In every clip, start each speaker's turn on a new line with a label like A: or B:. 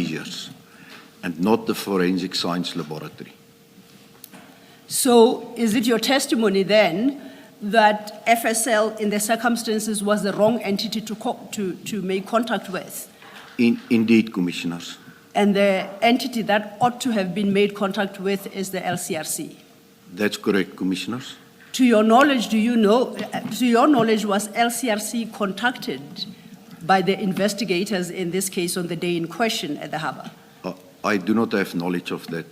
A: seizures and not the forensic science laboratory.
B: So is it your testimony then that FSL in the circumstances was the wrong entity to make contact with?
A: Indeed, Commissioners.
B: And the entity that ought to have been made contact with is the LCRC?
A: That's correct, Commissioners.
B: To your knowledge, was LCRC contacted by the investigators in this case on the day in question at the harbour?
A: I do not have knowledge of that,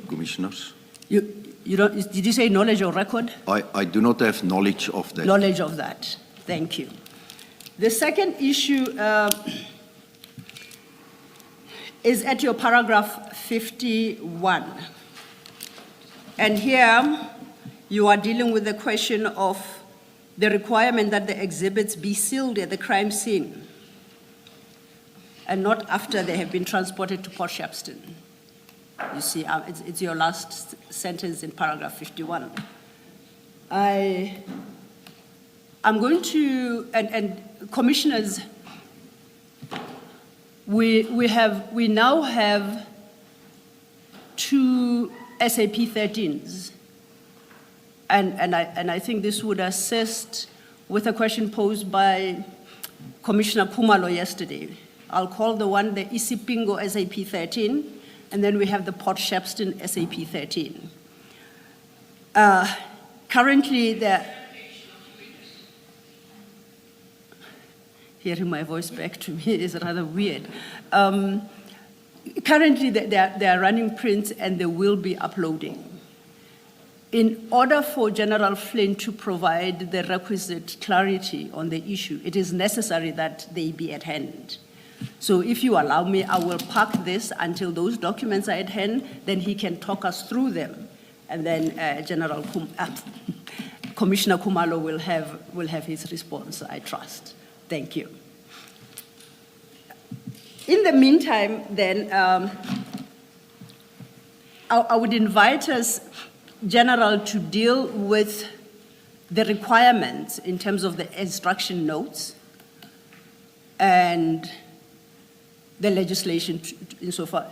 A: Commissioners.
B: You don't, did you say knowledge or record?
A: I do not have knowledge of that.
B: Knowledge of that. Thank you. The second issue is at your paragraph 51. And here you are dealing with the question of the requirement that the exhibits be sealed at the crime scene and not after they have been transported to Port Shepstone. You see, it's your last sentence in paragraph 51. I'm going to, and commissioners, we now have 2 SAP 13s. And I think this would assist with a question posed by Commissioner Khumalo yesterday. I'll call the one the Isipingo SAP 13, and then we have the Port Shepstone SAP 13. Currently, hearing my voice back to me is rather weird. Currently, they are running prints and they will be uploading. In order for General Flynn to provide the requisite clarity on the issue, it is necessary that they be at hand. So if you allow me, I will park this until those documents are at hand, then he can talk us through them. And then Commissioner Khumalo will have his response, I trust. Thank you. In the meantime, then, I would invite us, General, to deal with the requirements in terms of the instruction notes and the legislation insofar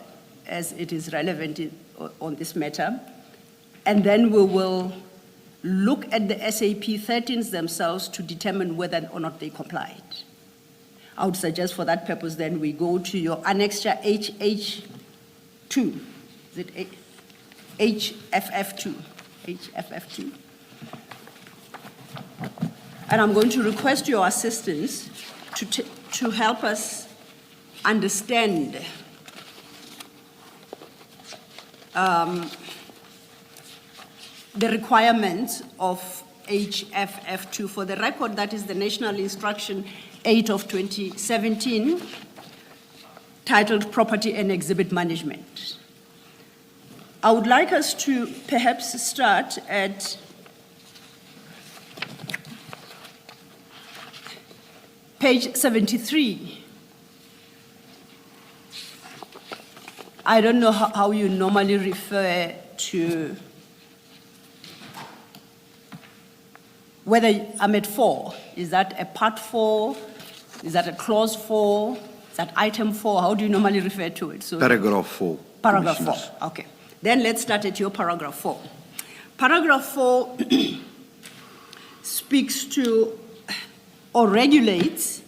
B: as it is relevant on this matter. And then we will look at the SAP 13s themselves to determine whether or not they complied. I would suggest for that purpose then we go to your annexure HH2. Is it HFF2? HFF2. And I'm going to request your assistance to help us understand the requirements of HFF2. For the record, that is the National Instruction 8 of 2017, titled Property and Exhibit Management. I would like us to perhaps start at page 73. I don't know how you normally refer to whether I'm at 4. Is that a part 4? Is that a clause 4? Is that item 4? How do you normally refer to it? So,
A: paragraph 4.
B: Paragraph 4, okay. Then let's start at your paragraph 4. Paragraph 4 speaks to or regulates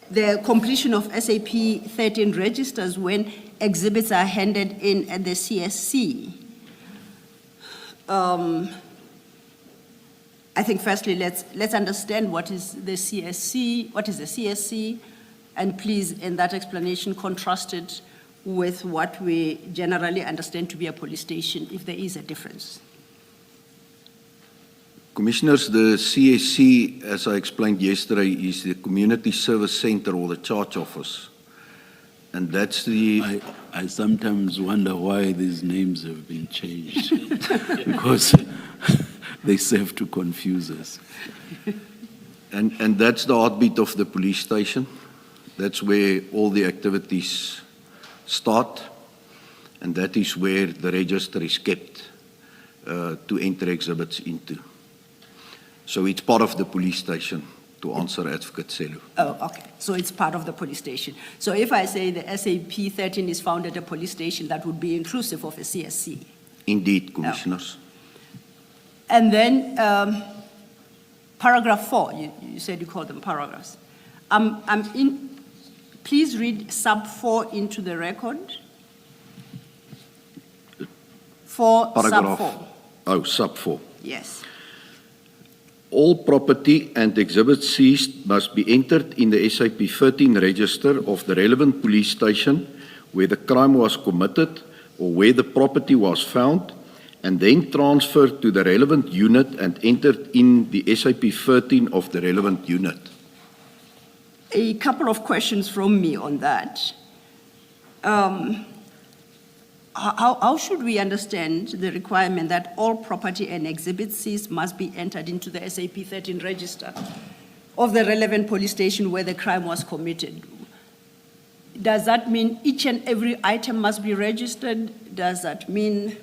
B: the completion of SAP 13 registers when exhibits are handed in at the CSC. I think firstly, let's understand what is the CSC, and please, in that explanation, contrast it with what we generally understand to be a police station, if there is a difference.
A: Commissioners, the CSC, as I explained yesterday, is the Community Service Center or the Charge Office. And that's the...
C: I sometimes wonder why these names have been changed, because they serve to confuse us.
A: And that's the heartbeat of the police station. That's where all the activities start, and that is where the register is kept to enter exhibits into. So it's part of the police station to answer Advocate Selu.
B: Oh, okay. So it's part of the police station. So if I say the SAP 13 is found at a police station, that would be inclusive of a CSC.
A: Indeed, Commissioners.
B: And then paragraph 4, you said you called them paragraphs. Please read sub 4 into the record. For sub 4.
A: Oh, sub 4.
B: Yes.
A: All property and exhibits seized must be entered in the SAP 13 register of the relevant police station where the crime was committed or where the property was found, and then transferred to the relevant unit and entered in the SAP 13 of the relevant unit.
B: A couple of questions from me on that. How should we understand the requirement that all property and exhibits seized must be entered into the SAP 13 register of the relevant police station where the crime was committed? Does that mean each and every item must be registered? Does that mean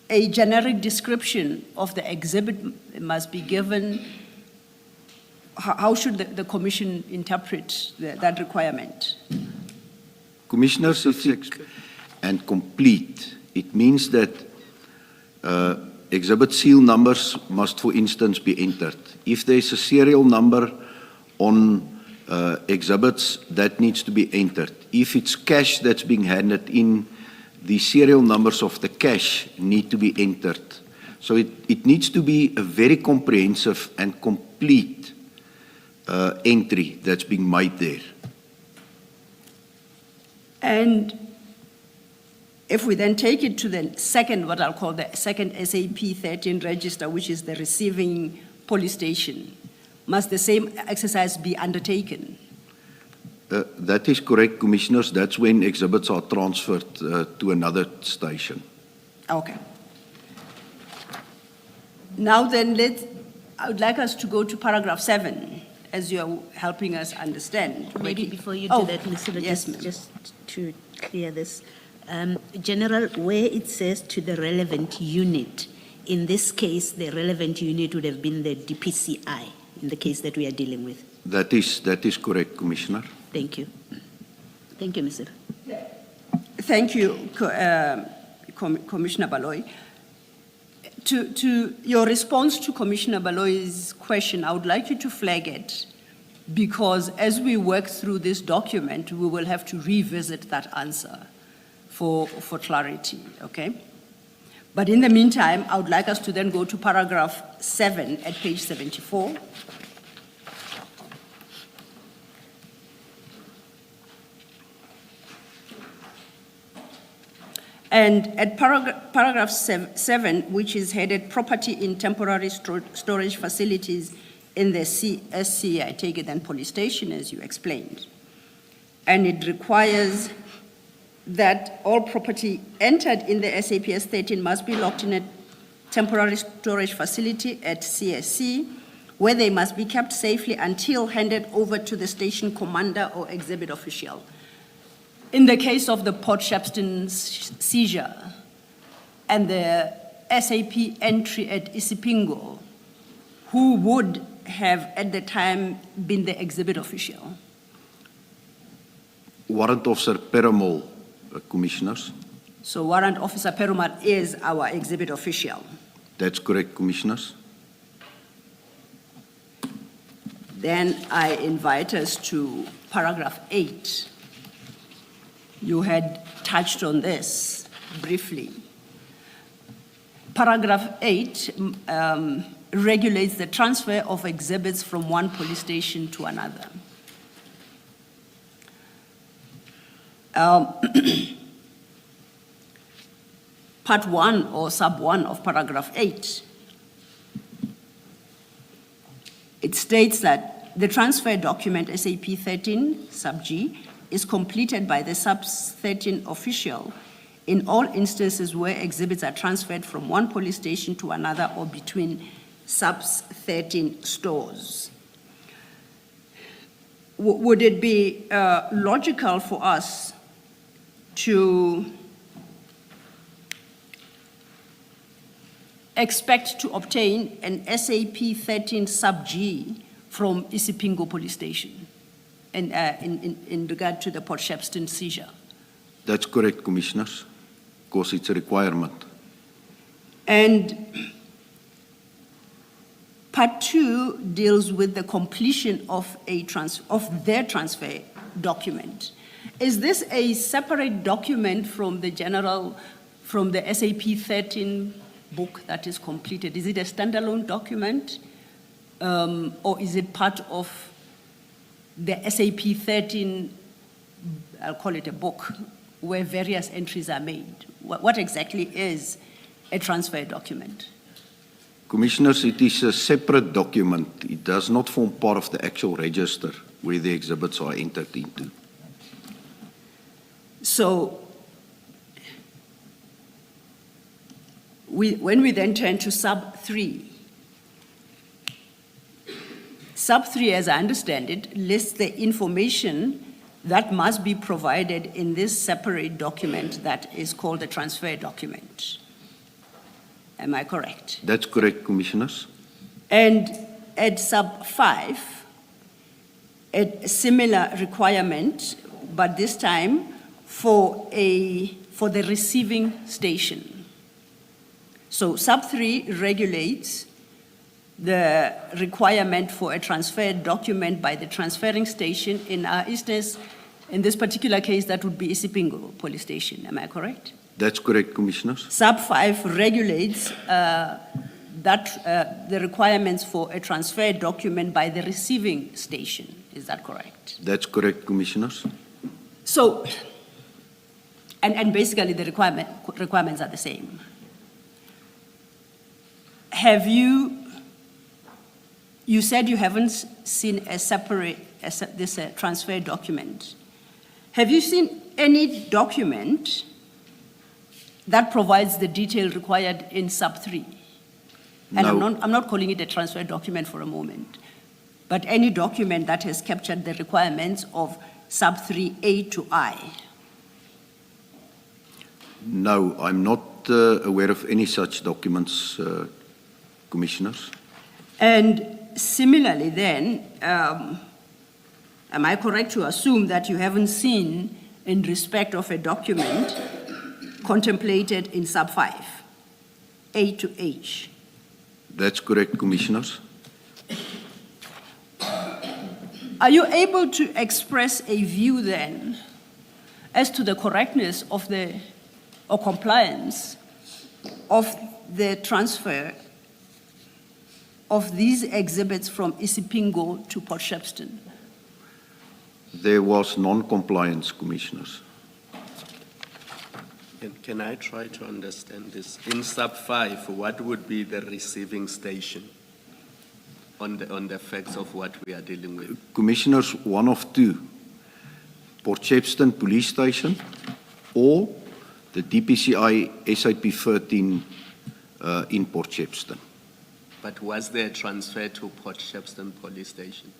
B: a generic description of the exhibit must be given? How should the Commission interpret that requirement?
A: Commissioners, and complete. It means that exhibit seal numbers must, for instance, be entered. If there's a serial number on exhibits, that needs to be entered. If it's cash that's being handed in, the serial numbers of the cash need to be entered. So it needs to be a very comprehensive and complete entry that's being made there. And if we then take it to the second, what I'll call the second SAP 13 register, which is the receiving police station, must the same exercise be undertaken? That is correct, Commissioners. That's when exhibits are transferred to another station. Okay. Now then, I would like us to go to paragraph 7, as you are helping us understand.
D: Maybe before you do that, Ms. Silo,
B: yes,
D: just to clear this. General, where it says to the relevant unit, in this case, the relevant unit would have been the DPCI, in the case that we are dealing with.
A: That is correct, Commissioner.
D: Thank you. Thank you, Ms. Silo.
B: Thank you, Commissioner Baloyi. To your response to Commissioner Baloyi's question, I would like you to flag it, because as we work through this document, we will have to revisit that answer for clarity, okay? But in the meantime, I would like us to then go to paragraph 7 at page 74. And at paragraph 7, which is headed Property in Temporary Storage Facilities in the CSC, I take it then police station, as you explained. And it requires that all property entered in the SAPS 13 must be locked in a temporary storage facility at CSC, where they must be kept safely until handed over to the station commander or exhibit official. In the case of the Port Shepstone seizure and the SAP entry at Isipingo, who would have at the time been the exhibit official?
A: Warrant Officer Perumal, Commissioners.
B: So Warrant Officer Perumal is our exhibit official.
A: That's correct, Commissioners.
B: Then I invite us to paragraph 8. You had touched on this briefly. Paragraph 8 regulates the transfer of exhibits from one police station to another. Part 1 or sub 1 of paragraph 8, it states that the transfer document SAP 13 sub G is completed by the sub 13 official in all instances where exhibits are transferred from one police station to another or between sub 13 stores. Would it be logical for us to expect to obtain an SAP 13 sub G from Isipingo Police Station in regard to the Port Shepstone seizure?
A: That's correct, Commissioners, because it's a requirement.
B: And part 2 deals with the completion of their transfer document. Is this a separate document from the SAP 13 book that is completed? Is it a standalone document, or is it part of the SAP 13, I'll call it a book, where various entries are made? What exactly is a transfer document?
A: Commissioners, it is a separate document. It does not form part of the actual register where the exhibits are entered into.
B: So, when we then turn to sub 3, sub 3, as I understand it, lists the information that must be provided in this separate document that is called the transfer document. Am I correct?
A: That's correct, Commissioners.
B: And at sub 5, a similar requirement, but this time for the receiving station. So sub 3 regulates the requirement for a transfer document by the transferring station. In our instance, in this particular case, that would be Isipingo Police Station. Am I correct?
A: That's correct, Commissioners.
B: Sub 5 regulates the requirements for a transfer document by the receiving station. Is that correct?
A: That's correct, Commissioners.
B: So, and basically the requirements are the same. Have you said you haven't seen a separate, this transfer document. Have you seen any document that provides the detail required in sub 3? And
A: No.
B: I'm not calling it a transfer document for a moment, but any document that has captured the requirements of sub 3A to I.
A: No, I'm not aware of any such documents, Commissioners.
B: And similarly then, am I correct to assume that you haven't seen in respect of a document contemplated in sub 5, A to H?
A: That's correct, Commissioners.
B: Are you able to express a view then as to the correctness of or compliance of the transfer of these exhibits from Isipingo to Port Shepstone?
A: There was non-compliance, Commissioners.
E: Can I try to understand this? In sub 5, what would be the receiving station on the facts of what we are dealing with?
A: Commissioners, one of two, Port Shepstone Police Station or the DPCI SAP 13 in Port Shepstone.
E: But was there a transfer to Port Shepstone Police Station?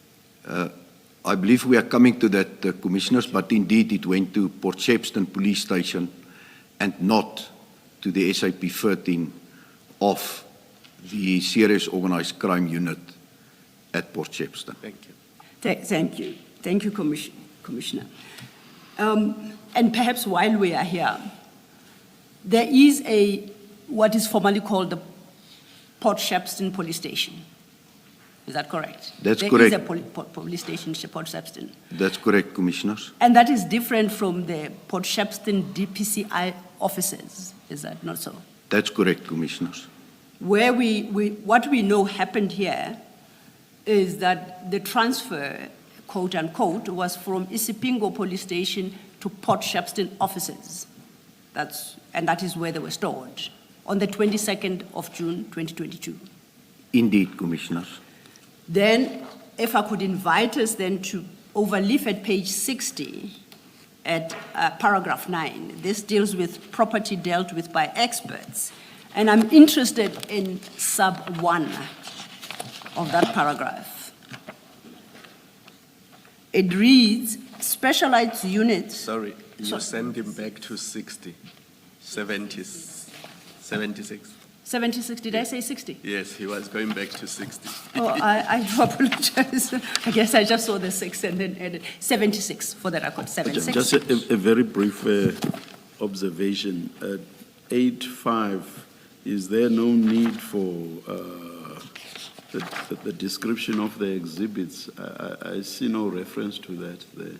A: I believe we are coming to that, Commissioners, but indeed it went to Port Shepstone Police Station and not to the SAP 13 of the Serious Organized Crime Unit at Port Shepstone.
E: Thank you.
B: Thank you. Thank you, Commissioner. And perhaps while we are here, there is what is formally called the Port Shepstone Police Station. Is that correct?
A: That's correct.
B: There is a police station in Port Shepstone.
A: That's correct, Commissioners.
B: And that is different from the Port Shepstone DPCI offices. Is that not so?
A: That's correct, Commissioners.
B: Where what we know happened here is that the transfer, quote unquote, was from Isipingo Police Station to Port Shepstone offices. And that is where they were stored on the 22nd of June, 2022.
A: Indeed, Commissioners.
B: Then, if I could invite us then to overleaf at page 60 at paragraph 9. This deals with property dealt with by experts. And I'm interested in sub 1 of that paragraph. It reads, specialized units.
E: Sorry, you send him back to 60, 76.
B: 76, did I say 60?
E: Yes, he was going back to 60.
B: Oh, I do apologize. I guess I just saw the 6 and then added 76 for the record, 76.
C: Just a very brief observation. At 8.5, is there no need for the description of the exhibits? I see no reference to that there.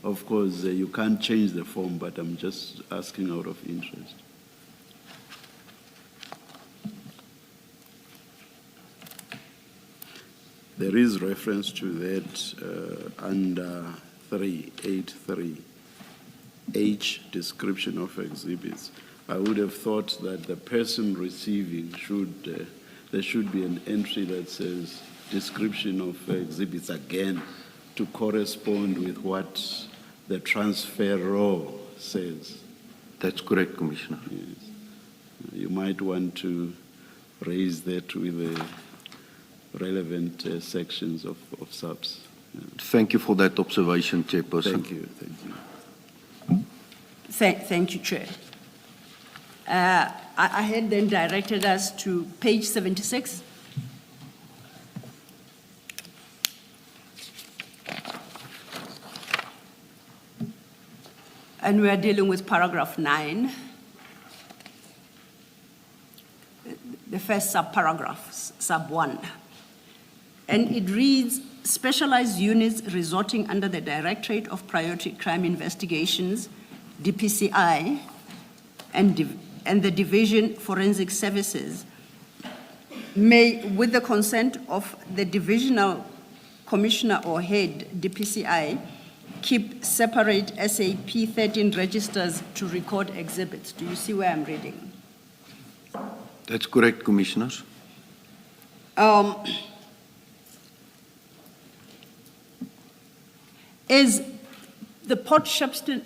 C: Of course, you can't change the form, but I'm just asking out of interest. There is reference to that under 383, H, description of exhibits. I would have thought that the person receiving there should be an entry that says description of exhibits again to correspond with what the transferor says.
A: That's correct, Commissioner.
C: Yes. You might want to raise that with the relevant sections of subs. Yeah.
A: Thank you for that observation, Chairperson.
C: Thank you. Thank you.
B: Thank you, Chair. I had then directed us to page 76. And we are dealing with paragraph 9, the first subparagraph, sub 1. And it reads, specialized units resorting under the Directorate of Priority Crime Investigations, DPCI, and the Division Forensic Services may, with the consent of the Divisional Commissioner or Head, DPCI, keep separate SAP 13 registers to record exhibits. Do you see where I'm reading?
A: That's correct, Commissioners.
B: Is the Port Shepstone,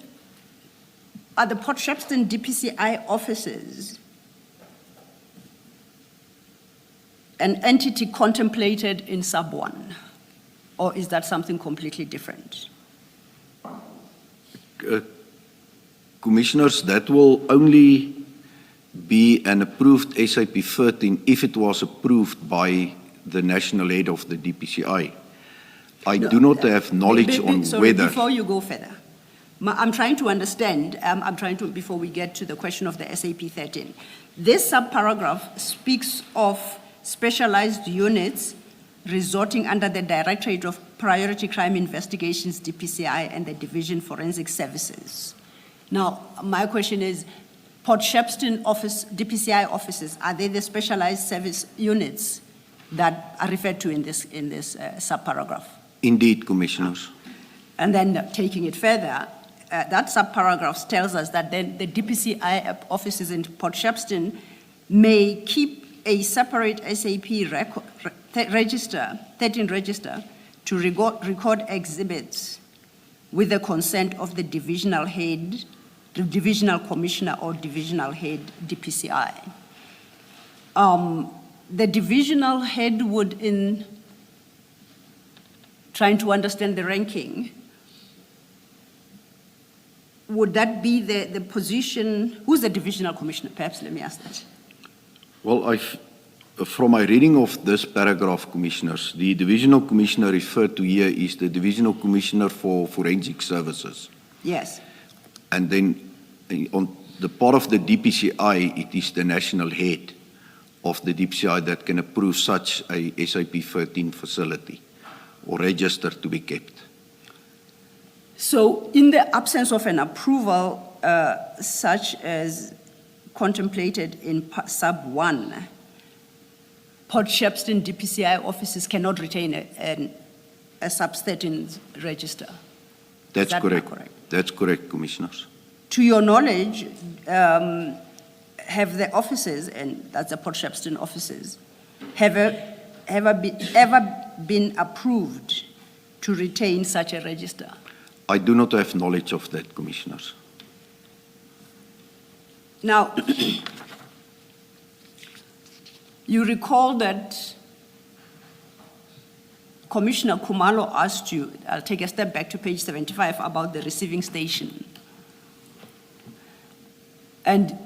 B: are the Port Shepstone DPCI offices an entity contemplated in sub 1? Or is that something completely different?
A: Commissioners, that will only be an approved SAP 13 if it was approved by the national head of the DPCI. I do not have knowledge on
B: sorry,
A: whether...
B: Before you go further, I'm trying to understand, before we get to the question of the SAP 13, this subparagraph speaks of specialized units resorting under the Directorate of Priority Crime Investigations, DPCI, and the Division Forensic Services. Now, my question is, Port Shepstone office, DPCI offices, are they the specialized service units that are referred to in this subparagraph?
A: Indeed, Commissioners.
B: And then taking it further, that subparagraph tells us that then the DPCI offices in Port Shepstone may keep a separate SAP register, 13 register, to record exhibits with the consent of the divisional head, the divisional commissioner or divisional head, DPCI. The divisional head would, in trying to understand the ranking, would that be the position, who's the divisional commissioner? Perhaps let me ask that.
A: Well, from my reading of this paragraph, Commissioners, the divisional commissioner referred to here is the divisional commissioner for forensic services.
B: Yes.
A: And then on the part of the DPCI, it is the national head of the DPCI that can approve such a SAP 13 facility or register to be kept.
B: So in the absence of an approval such as contemplated in sub 1, Port Shepstone DPCI offices cannot retain a sub 13 register.
A: That's
B: Is that
A: correct.
B: correct?
A: That's correct, Commissioners.
B: To your knowledge, have the offices, and that's the Port Shepstone offices, ever been approved to retain such a register?
A: I do not have knowledge of that, Commissioners.
B: Now, you recall that Commissioner Kumalo asked you, I'll take a step back to page 75, about the receiving station. And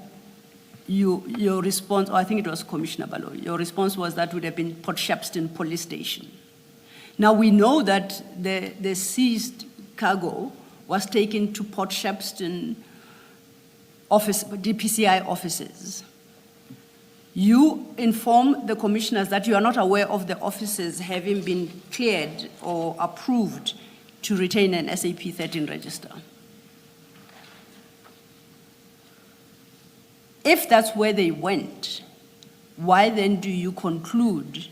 B: your response, or I think it was Commissioner Baloyi, your response was that would have been Port Shepstone Police Station. Now, we know that the seized cargo was taken to Port Shepstone office, DPCI offices. You inform the commissioners that you are not aware of the offices having been cleared or approved to retain an SAP 13 register. If that's where they went, why then do you conclude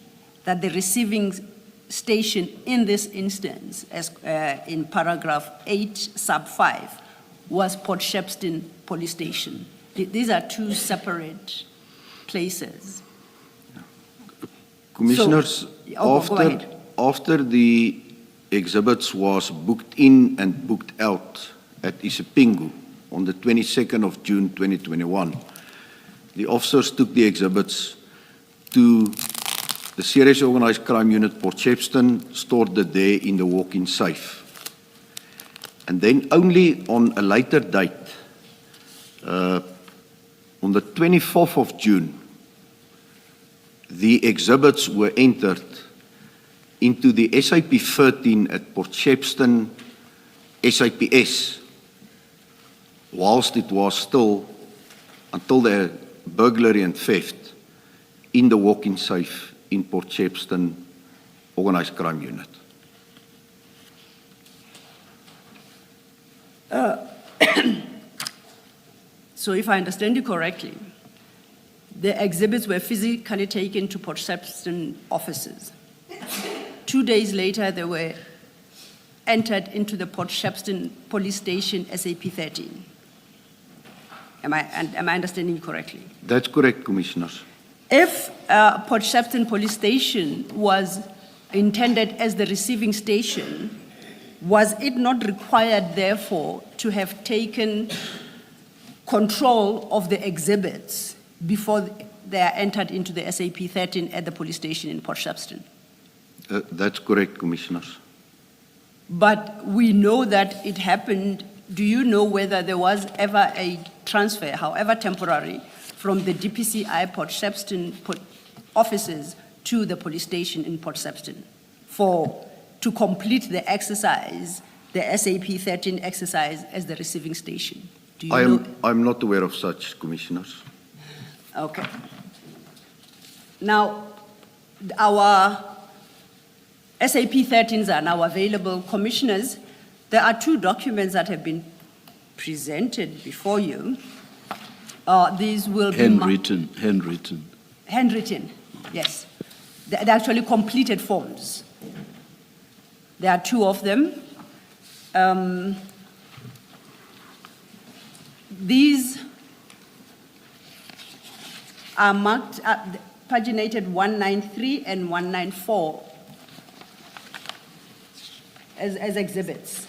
B: that the receiving station in this instance, as in paragraph 8, sub 5, was Port Shepstone Police Station? These are two separate places.
A: Commissioners,
B: go ahead.
A: after the exhibits was booked in and booked out at Isipingo on the 22nd of June 2021, the officers took the exhibits to the Serious Organized Crime Unit Port Shepstone, stored it there in the walk-in safe. And then only on a later date, on the 24th of June, the exhibits were entered into the SAP 13 at Port Shepstone SAPS, whilst it was still, until the burglary and theft, in the walk-in safe in Port Shepstone Organised Crime Unit.
B: So if I understand you correctly, the exhibits were physically taken to Port Shepstone offices. 2 days later, they were entered into the Port Shepstone Police Station SAP 13. Am I understanding you correctly?
A: That's correct, Commissioners.
B: If Port Shepstone Police Station was intended as the receiving station, was it not required, therefore, to have taken control of the exhibits before they are entered into the SAP 13 at the police station in Port Shepstone?
A: That's correct, Commissioners.
B: But we know that it happened. Do you know whether there was ever a transfer, however temporary, from the DPCI Port Shepstone offices to the police station in Port Shepstone to complete the exercise, the SAP 13 exercise as the receiving station? Do you know?
A: I'm not aware of such, Commissioners.
B: Okay. Now, our SAP 13s are now available. Commissioners, there are two documents that have been presented before you. These will be handwritten, yes. They're actually completed forms. There are two of them. These are marked, paginated 193 and 194 as exhibits.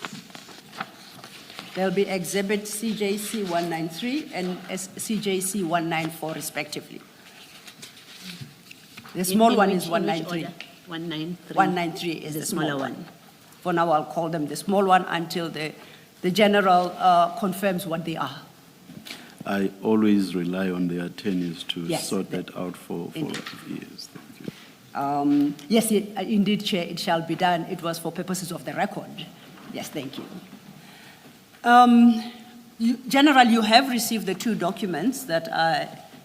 B: There'll be exhibit CJC 193 and CJC 194 respectively. The small one is 193.
D: 193.
B: 193 is the smaller one. For now, I'll call them the small one until the general confirms what they are.
C: I always rely on the attorneys to
B: Yes,
C: sort that out for
B: indeed.
C: years. Thank you.
B: Yes, indeed, Chair, it shall be done. It was for purposes of the record. Yes, thank you. General, you have received the two documents that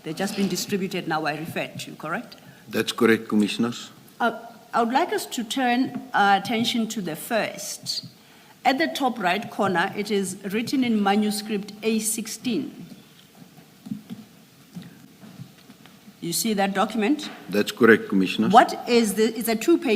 B: they've just been distributed now, I referred to, correct?
A: That's correct, Commissioners.
B: I would like us to turn our attention to the first. At the top right corner, it is written in manuscript A16. You see that document?
A: That's correct, Commissioners.
B: What is it's a two-page